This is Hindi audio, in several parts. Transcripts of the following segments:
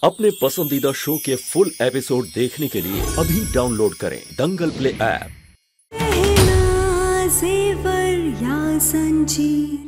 अपने पसंदीदा शो के फुल एपिसोड देखने के लिए अभी डाउनलोड करें दंगल प्ले ऐप। या संजीर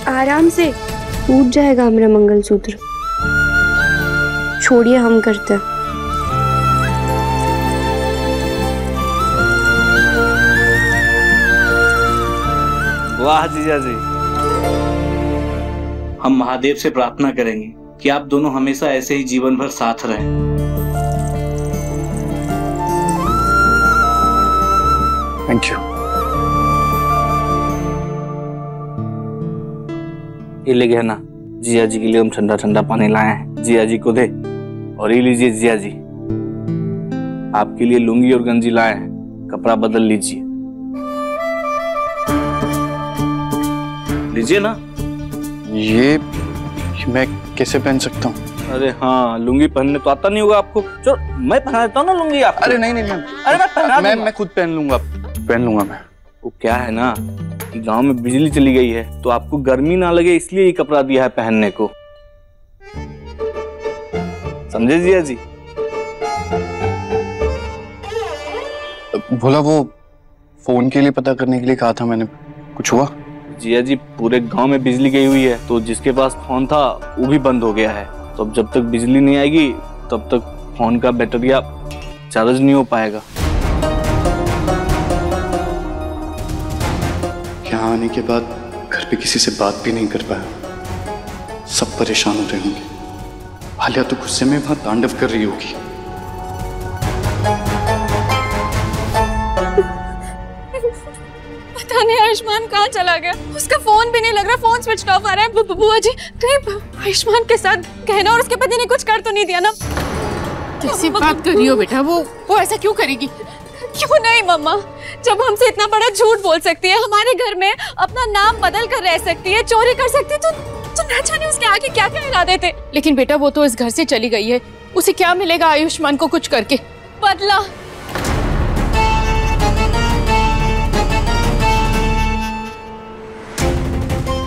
आराम से टूट जाएगा हमारा मंगलसूत्र। छोड़िए, हम करते हैं। वाह जीजा जी, हम महादेव से प्रार्थना करेंगे कि आप दोनों हमेशा ऐसे ही जीवन भर साथ रहें। Thank you. ये ले गया ना, जिया जी के लिए हम ठंडा ठंडा पानी लाए हैं, जिया जी को दे। और ये लीजिए जिया जी, आपके लिए लुंगी और गंजी लाए हैं, कपड़ा बदल लीजिए। लीजिए ना। ये मैं कैसे पहन सकता हूँ? अरे हाँ, लुंगी पहनने तो आता नहीं होगा आपको। चलो मैं पहना देता हूँ ना लुंगी आपको। अरे नहीं मैम, अरे मैं खुद पहन लूंगा मैं। वो क्या है ना कि गांव में बिजली चली गई है, तो आपको गर्मी ना लगे इसलिए ये कपड़ा दिया है पहनने को, समझे जिया जी? भोला, वो फोन के लिए पता करने के लिए कहा था मैंने, कुछ हुआ? जिया जी, पूरे गांव में बिजली गई हुई है, तो जिसके पास फोन था वो भी बंद हो गया है। तो अब जब तक बिजली नहीं आएगी तब तक फोन का बैटरिया चार्ज नहीं हो पाएगा। यहाँ आने के बाद घर पे किसी से बात भी नहीं कर पाया। सब परेशान हो रहे होंगे। आलिया तो गुस्से में वहां तांडव कर रही होगी। पता नहीं आयुष्मान कहाँ चला गया, उसका फोन भी नहीं लग रहा, फोन स्विच ऑफ आ रहा है। बुआ जी, कहीं आयुष्मान के साथ कहना और उसके पति ने कुछ कर तो नहीं दिया ना? कैसी बात कर रही हो बेटा? वो ऐसा क्यों करेगी? क्यों नहीं मम्मा, जब हमसे इतना बड़ा झूठ बोल सकती है, हमारे घर में अपना नाम बदल कर रह सकती है, चोरी कर सकती है, तो न जाने उसके आगे क्या क्या इरादे थे। लेकिन बेटा वो तो इस घर से चली गई है, उसे क्या मिलेगा आयुष्मान को कुछ करके? बदला।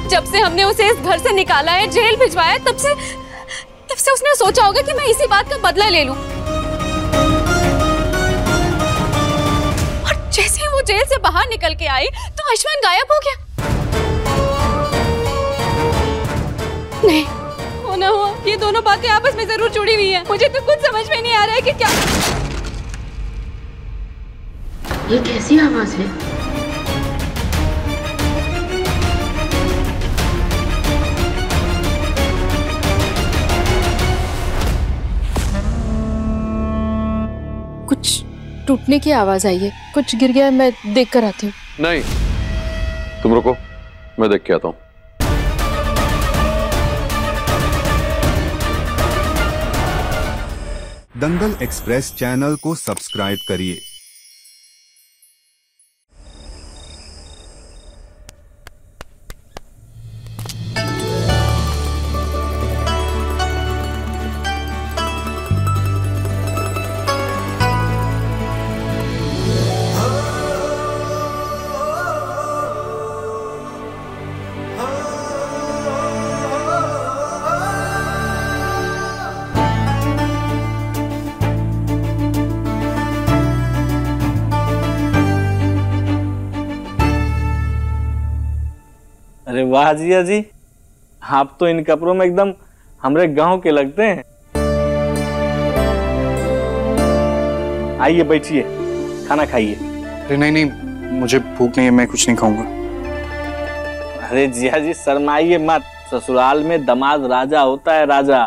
जब से हमने उसे इस घर से निकाला है, जेल भिजवाया, तब से उसने सोचा होगा कि मैं इसी बात का बदला ले लूं। जैसे ही वो जेल से बाहर निकल के आई तो आयुष्मान गायब हो गया। नहीं, होना हुआ ये दोनों बातें आपस में जरूर जुड़ी हुई हैं। मुझे तो कुछ समझ में नहीं आ रहा है कि क्या। ये कैसी आवाज है? कुछ टूटने की आवाज आई है, कुछ गिर गया है, मैं देख कर आती हूँ। नहीं, तुम रुको, मैं देख के आता हूँ। दंगल एक्सप्रेस चैनल को सब्सक्राइब करिए। अरे वाह जिया जी, आप तो इन कपड़ों में एकदम हमारे गांव के लगते हैं। आइए बैठिए, खाना खाइए। अरे नहीं, मुझे भूख नहीं है, मैं कुछ नहीं खाऊंगा। अरे जिया जी शर्माइए मत, ससुराल में दामाद राजा होता है, राजा।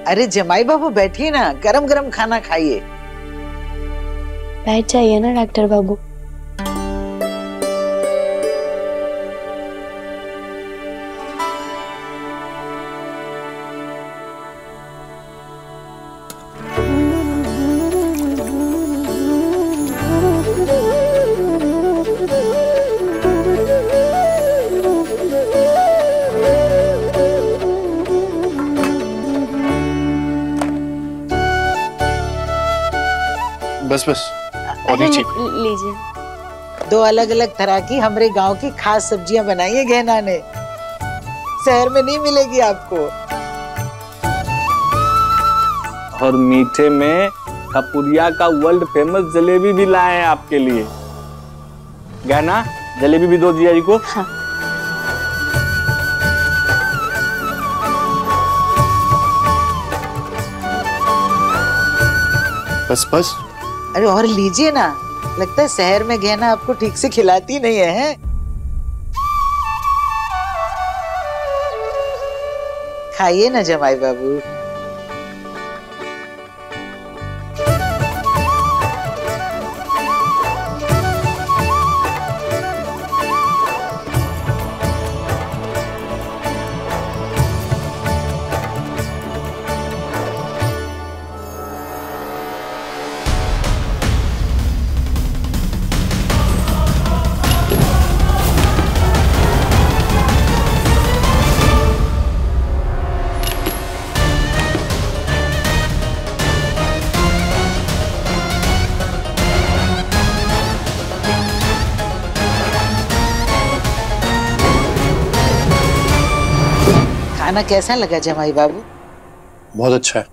अरे जमाई बाबू बैठिए ना, गरम गरम खाना खाइए। बैठ जाइए ना डॉक्टर बाबू। बस बस और नीचे लीजिए। 2 अलग अलग तरह की हमरे गांव की खास सब्जियां बनाई है गहना ने, शहर में नहीं मिलेगी आपको। और मीठे में खपुरिया का वर्ल्ड फेमस जलेबी भी लाए हैं आपके लिए। गहना जलेबी भी दो जिया जी को। हाँ। बस बस। अरे और लीजिए ना, लगता है शहर में गहना आपको ठीक से खिलाती नहीं है? खाइए ना जमाई बाबू। खाना कैसा लगा जमाई बाबू? बहुत अच्छा है।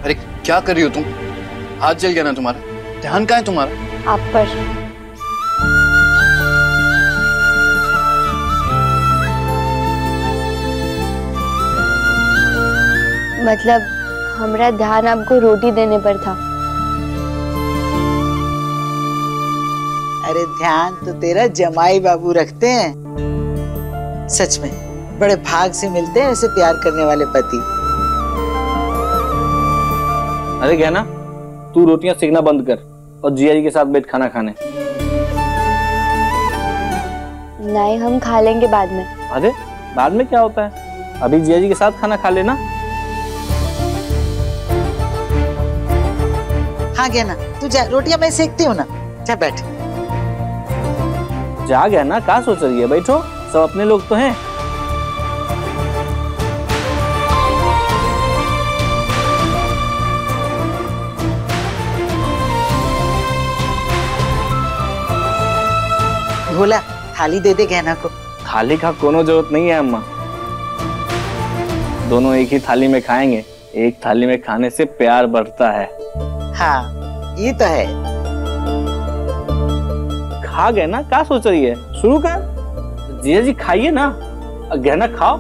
अरे क्या कर रही हो तुम? हाथ जल गया ना तुम्हारा? ध्यान कहाँ है तुम्हारा? आप पर। मतलब हमारा ध्यान आपको रोटी देने पर था। अरे ध्यान तो तेरा जमाई बाबू रखते हैं। सच में बड़े भाग से मिलते हैं ऐसे प्यार करने वाले पति। अरे क्या ना, तू रोटियां सेकना बंद कर और जिया जी के साथ बैठ खाना खाने। नहीं, हम खा लेंगे बाद में। अरे बाद में क्या होता है, अभी जिया जी के साथ खाना खा लेना। हाँ गया ना, तू जा, रोटियां मैं सेकती हूँ ना, जा बैठ। जा गया ना, क्या सोच रही है? बैठो, सब अपने लोग तो हैं। भोला थाली दे दे गहना को। थाली का कोनो जरूरत नहीं है अम्मा, दोनों एक ही थाली में खाएंगे। एक थाली में खाने से प्यार बढ़ता है। हाँ ये तो है। खा गए ना, क्या सोच रही है? शुरू कर। जिया जी खाइए ना, गहना खाओ।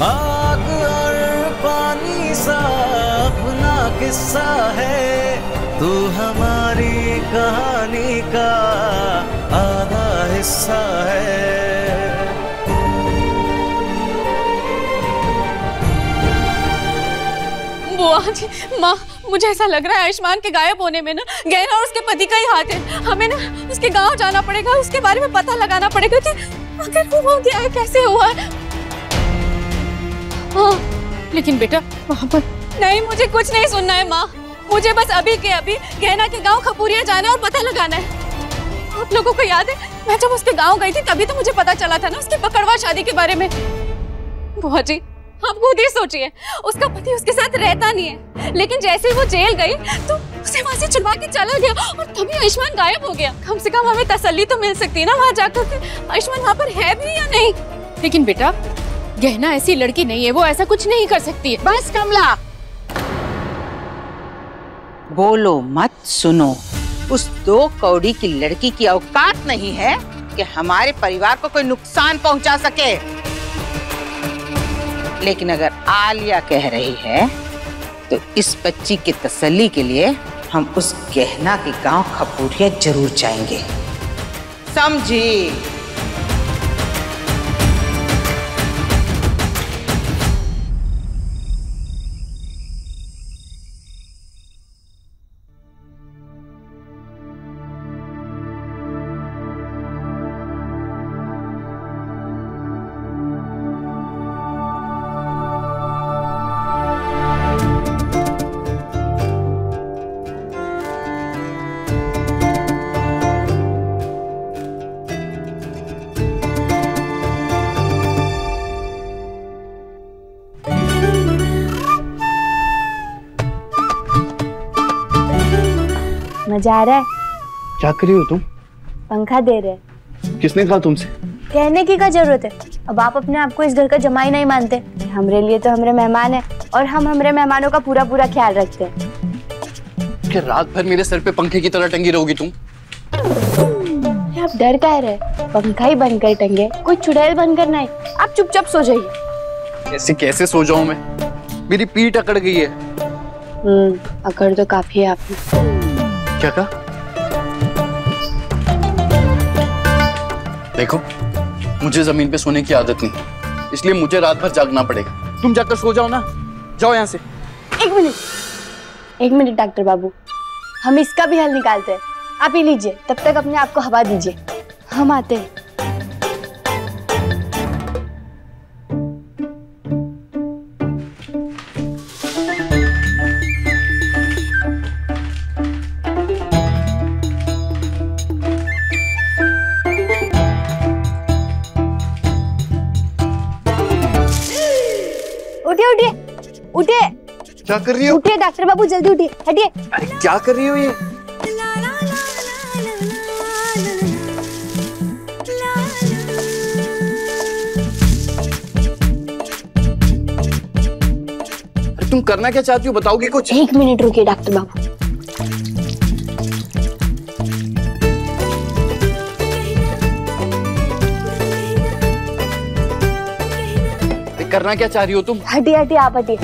आग और पानी सा अपना किस्सा है, तू हमारी कहानी का आधा हिस्सा है। बुआ जी, माँ, मुझे ऐसा लग रहा है आयुष्मान के गायब होने में ना गहना और उसके पति का ही हाथ है। हमें ना उसके गांव जाना पड़ेगा, उसके बारे में पता लगाना पड़ेगा कि आखिर वो हो गया है, कैसे हुआ है। हाँ। लेकिन बेटा वहाँ पर नहीं, मुझे कुछ नहीं सुनना है माँ। मुझे बस अभी के अभी गहना के गांव खपुरिया जाना है और पता लगाना है। आप लोगों को याद है, मैं जब उसके गांव गई थी तभी तो मुझे पता चला था ना उसकी पकड़वा शादी के बारे में। बुआ जी, आप खुद ही सोचिए, उसका पति उसके साथ रहता नहीं है, लेकिन जैसे ही वो जेल गई तो उसे वहां से छुड़वा के चला गया और तभी आयुष्मान गायब हो गया। कम से कम हमें तसल्ली तो मिल सकती है ना वहां जाकर के आयुष्मान वहां पर है भी या नहीं। लेकिन बेटा गहना ऐसी लड़की नहीं है, वो ऐसा कुछ नहीं कर सकती है। बस कमला, बोलो मत, सुनो। उस 2 कौड़ी की लड़की की औकात नहीं है कि हमारे परिवार को कोई नुकसान पहुंचा सके। लेकिन अगर आलिया कह रही है तो इस बच्ची की तसल्ली के लिए हम उस गहना के गांव खपूरिया जरूर जाएंगे, समझी? मजा आ रहा है? क्या कर रही हो तुम? पंखा दे रहे। किसने कहा तुमसे? कहने की क्या जरूरत है? अब आप अपने आप को इस घर का जमाई नहीं मानते। हमरे लिए तो हमरे मेहमान है और हम हमरे मेहमानों का पूरा पूरा ख्याल रखते हैं। क्या रात भर मेरे सर पे पंखे की तरह टंगी रहोगी तुम? आप डर काहे रहे? पंखा ही बनकर टंगे, कोई चुड़ैल बनकर नहीं। आप चुपचाप सो जाइए। ऐसे कैसे सो जाऊं मैं? मेरी पीठ अकड़ गई है। अकड़ तो काफी है आपने। क्या कहा? देखो, मुझे जमीन पे सोने की आदत नहीं, इसलिए मुझे रात भर जागना पड़ेगा। तुम जाकर सो जाओ ना, जाओ यहाँ से। एक मिनट डॉक्टर बाबू, हम इसका भी हल निकालते हैं। आप ही लीजिए, तब तक अपने आप को हवा दीजिए, हम आते हैं। उठिए उठिए उठिए। क्या कर रही हो? उठिए डॉक्टर बाबू, जल्दी उठिए, हटिए। अरे क्या कर रही हो ये? अरे तुम करना क्या चाहती हो, बताओगी कुछ? 1 मिनट रुकिए डॉक्टर बाबू। करना क्या चाह रही हो तुम? हटिए हटिए, आप हटिए।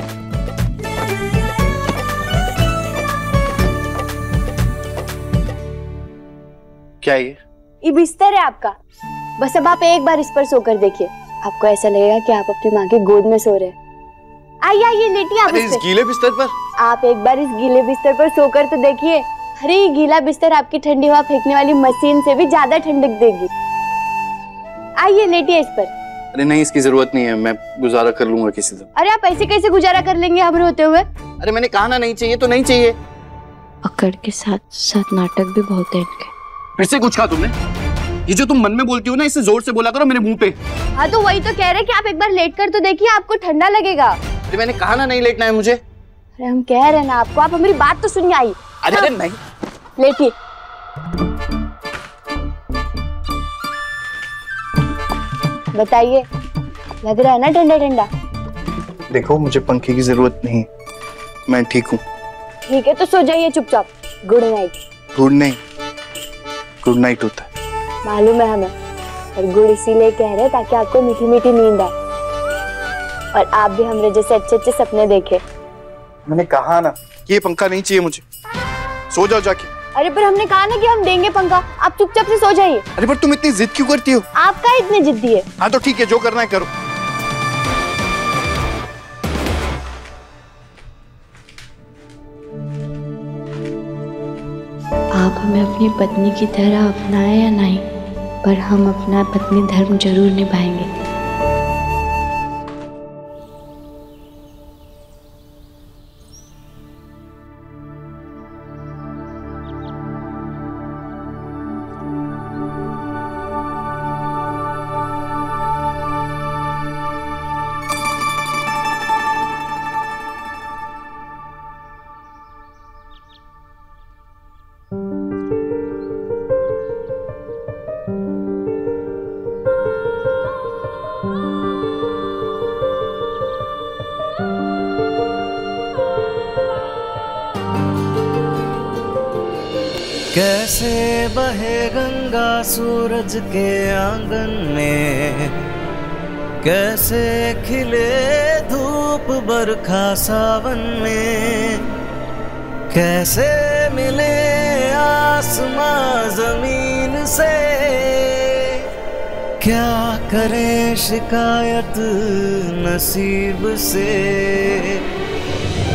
क्या ये बिस्तर है आपका। बस अब आप एक बार इस पर सोकर देखिए, आपको ऐसा लगेगा कि आप अपनी माँ की गोद में सो रहे हैं। आइए आइए, लेटिए आप इस गीले बिस्तर पर। आप एक बार इस गीले बिस्तर पर सोकर तो देखिए। अरे ये गीला बिस्तर आपकी ठंडी हवा फेंकने वाली मशीन से भी ज्यादा ठंडक देगी। आइए लेटिए इस पर। अरे नहीं, इसकी जरूरत नहीं है, मैं गुजारा कर लूंगा किसी दिन। अरे आप ऐसे कैसे गुजारा कर लेंगे हम रोते हुए? अरे मैंने कहा ना, नहीं चाहिए तो नहीं चाहिए। अकड़ के साथ साथ नाटक भी बहुत है इनके। फिर से कुछ कहा तुमने? ये जो तुम मन में बोलती हो ना, इससे जोर से बोला करो मेरे मुंह पे। हाँ तो वही तो कह रहे कि आप एक बार लेट कर तो देखिए, आपको ठंडा लगेगा। अरे मैंने कहा ना नहीं लेटना है मुझे। अरे हम कह रहे हैं ना आपको, आप हमारी बात तो सुनिए। आई अरे नहीं, लेटिए। बताइए, लग रहा है ना ठंडा ठंडा? देखो मुझे पंखे की जरूरत नहीं, मैं ठीक हूँ। ठीक है तो सो जाइए चुपचाप। Good night. गुड नहीं, गुड नाइट होता है। मालूम है हमें, और गुड इसीलिए कह रहे हैं ताकि आपको मीठी मीठी नींद आए और आप भी हमरे जैसे अच्छे अच्छे सपने देखे। मैंने कहा ना, ये पंखा नहीं चाहिए मुझे, सो जाओ जाके। अरे पर हमने कहा ना कि हम देंगे पंखा, आप चुपचाप से सो जाइए। अरे पर तुम इतनी जिद क्यों करती हो? आपका इतनी जिद्दी है। हाँ तो ठीक है, जो करना है करो। आप हमें अपनी पत्नी की तरह अपनाए या नहीं, पर हम अपना पत्नी धर्म जरूर निभाएंगे। कैसे बहे गंगा सूरज के आंगन में, कैसे खिले धूप बरखा सावन में, कैसे मिले आसमां जमीन से, क्या करे शिकायत नसीब से।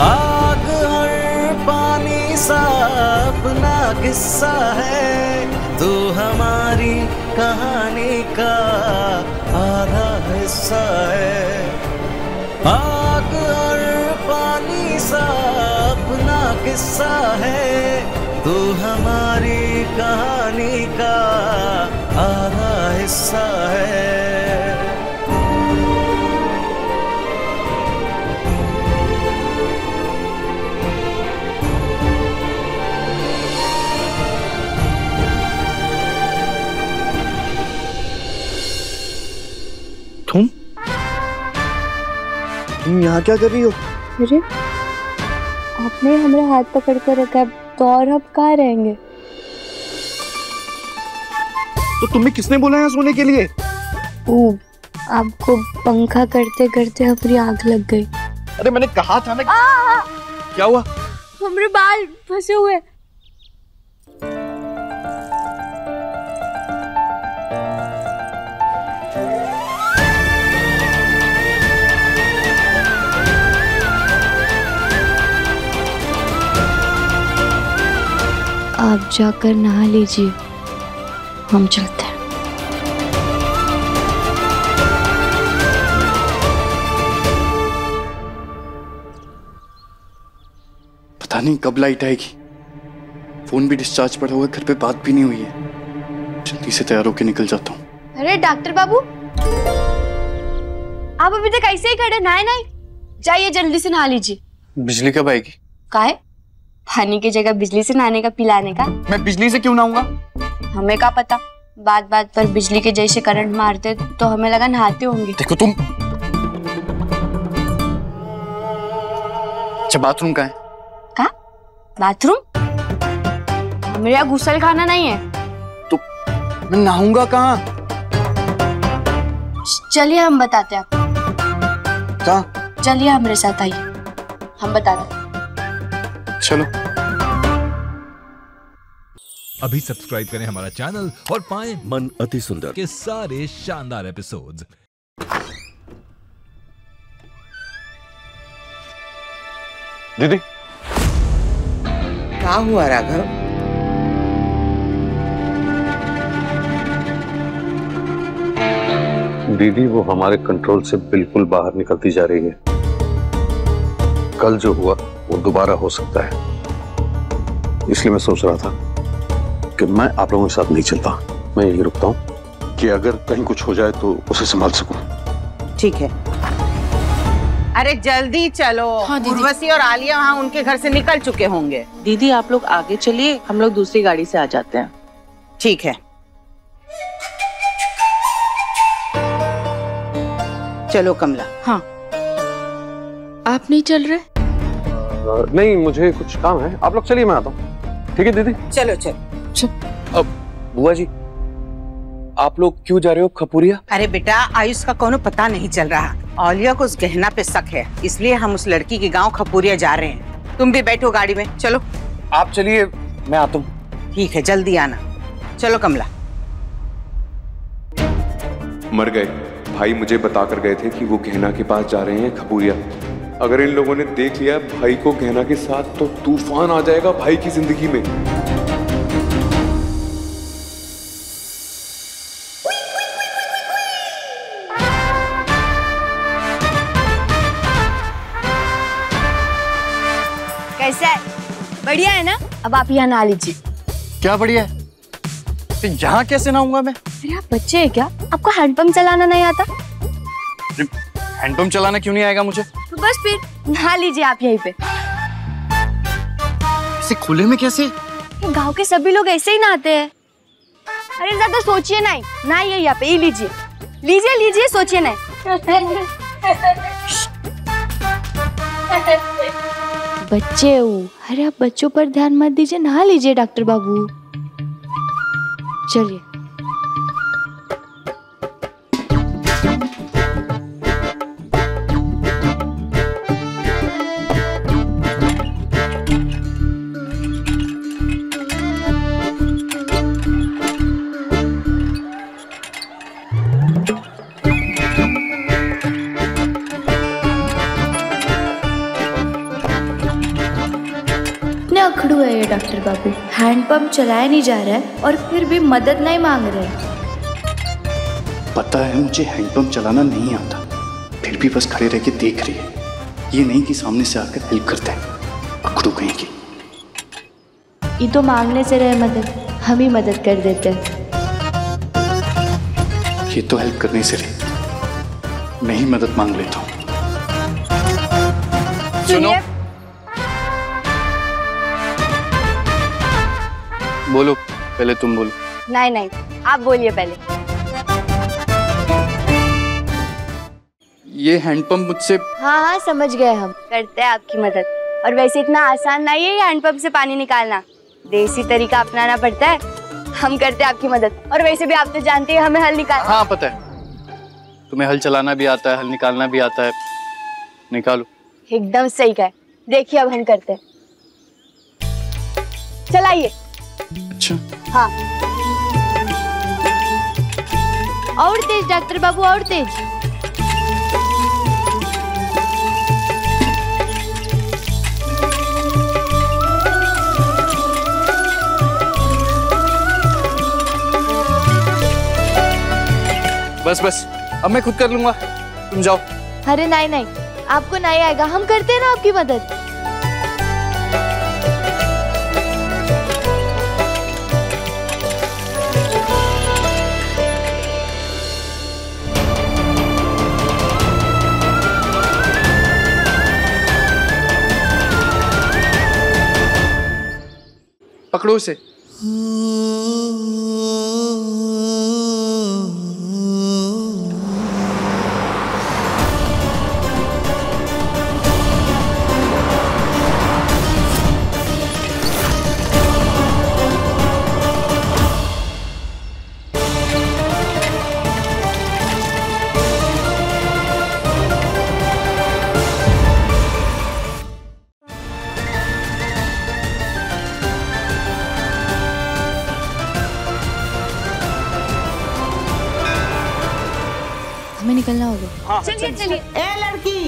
आग और पानी सा अपना किस्सा है, तू हमारी कहानी का आधा हिस्सा है। आग और पानी सा अपना किस्सा है, तू हमारी कहानी का आधा हिस्सा है। तुम यहाँ क्या कर रही हो? अरे आपने हमारा हाथ पकड़ कर रखा है, तो और अब कहाँ रहेंगे? तो तुम्हें किसने बोला यहाँ सोने के लिए? आपको पंखा करते करते हमारी आग लग गई। अरे मैंने कहा था ना। क्या हुआ? हमारे बाल फंसे हुए। आप जाकर नहा लीजिए, हम चलते हैं। पता नहीं कब लाइट आएगी। फोन भी डिस्चार्ज पड़ा हुआ है, घर पे बात भी नहीं हुई है। जल्दी से तैयार होके निकल जाता हूँ। अरे डॉक्टर बाबू, आप अभी तक ऐसे ही खड़े, नहाए नहीं? जाइए जल्दी से नहा लीजिए। बिजली कब आएगी? काहे? पानी की जगह बिजली से नहाने का पिलाने का। मैं बिजली से क्यों नहाऊंगा? हमें क्या पता, बात बात पर बिजली के जैसे करंट मारते तो हमें लगा नहाते होंगे। देखो तुम। अच्छा बाथरूम कहाँ है? कहाँ? बाथरूम? मेरे यहाँ गुसल खाना नहीं है। तो मैं नहाऊंगा कहाँ? चलिए हम बताते हैं आपको। कहाँ? चलिए हमारे साथ आइए, हम बताते हैं। चलो। अभी सब्सक्राइब करें हमारा चैनल और पाएं मन अति सुंदर के सारे शानदार एपिसोड्स। दीदी क्या हुआ राघव? दीदी वो हमारे कंट्रोल से बिल्कुल बाहर निकलती जा रही है। कल जो हुआ वो दोबारा हो सकता है, इसलिए मैं सोच रहा था कि मैं आप लोगों के साथ नहीं चलता। मैं यही रुकता हूँ कि अगर कहीं कुछ हो जाए तो उसे संभाल सकूं। ठीक है। अरे जल्दी चलो। हाँ, उर्वशी और आलिया वहाँ उनके घर से निकल चुके होंगे। दीदी आप लोग आगे चलिए, हम लोग दूसरी गाड़ी से आ जाते हैं। ठीक है, चलो कमला। हाँ, आप नहीं चल रहे? नहीं, मुझे कुछ काम है, आप लोग चलिए, मैं आता हूँ। ठीक है दीदी? चलो चलो। अब बुआ जी आप लोग क्यों जा रहे हो खपुरिया? अरे बेटा, आयुष का कोनो पता नहीं चल रहा। आलिया को उस गहना पे शक है, इसलिए हम उस लड़की के गांव खपुरिया जा रहे हैं। तुम भी बैठो गाड़ी में, चलो। आप चलिए, मैं आता हूँ। ठीक है, जल्दी आना। चलो कमला। मर गए भाई, मुझे बताकर गए थे कि वो गहना के पास जा रहे हैं खपुरिया। अगर इन लोगों ने देख लिया भाई को गहना के साथ तो तूफान आ जाएगा भाई की जिंदगी में। कैसा है? बढ़िया है ना? अब आप यहाँ नहा लीजिए। क्या बढ़िया है? तो यहाँ कैसे नहाऊंगा मैं? अरे आप बच्चे हैं क्या? आपको हैंडपंप चलाना नहीं आता? हैंडपंप चलाना क्यों नहीं आएगा मुझे? तो बस फिर नहा लीजिए आप यहीं पे। ऐसे खुले में कैसे? गांव के सभी लोग ऐसे ही नहाते हैं। अरे ज्यादा सोचिए नहीं, नहाइए यहाँ पे। लीजिए लीजिए लीजिए, सोचिए नहीं। बच्चे हो, अरे आप बच्चों पर ध्यान मत दीजिए, नहा लीजिए डॉक्टर बाबू। चलिए। अखड़ू है ये डॉक्टर बाबू। हैंडपंप चलाया नहीं जा रहा है और फिर भी मदद नहीं मांग रहे हैं। पता है मुझे हैंडपंप चलाना नहीं आता, फिर भी बस खड़े रह के देख रही है। ये नहीं कि सामने से आकर हेल्प करते हैं। अखड़ू कहीं की। ये तो मांगने से रहे मदद, हम ही मदद कर देते हैं। ये तो हेल्प करने से रहे, मैं ही मदद मांग लेता हूँ। सुनो, बोलो, पहले तुम बोलो। नहीं नहीं, आप बोलिए पहले। ये हैंडपंप मुझसे। हाँ हाँ समझ गए, हम करते हैं आपकी मदद। और वैसे इतना आसान नहीं है ये हैंडपंप से पानी निकालना, देसी तरीका अपनाना पड़ता है। हम करते हैं आपकी मदद। और वैसे भी आप तो जानते हैं हमें हल निकाल। हाँ पता है, तुम्हें हल चलाना भी आता है, हल निकालना भी आता है। निकालो। एकदम सही कहा। देखिए अब हम करते हैं। चलाइए। अच्छा। हाँ और तेज डॉक्टर बाबू, और तेज। बस बस, अब मैं खुद कर लूंगा, तुम जाओ। अरे नहीं नहीं, आपको नहीं आएगा, हम करते हैं ना आपकी मदद। पकड़ो उसे। हमें निकलना होगा। चलिए चलिए। ए लड़की,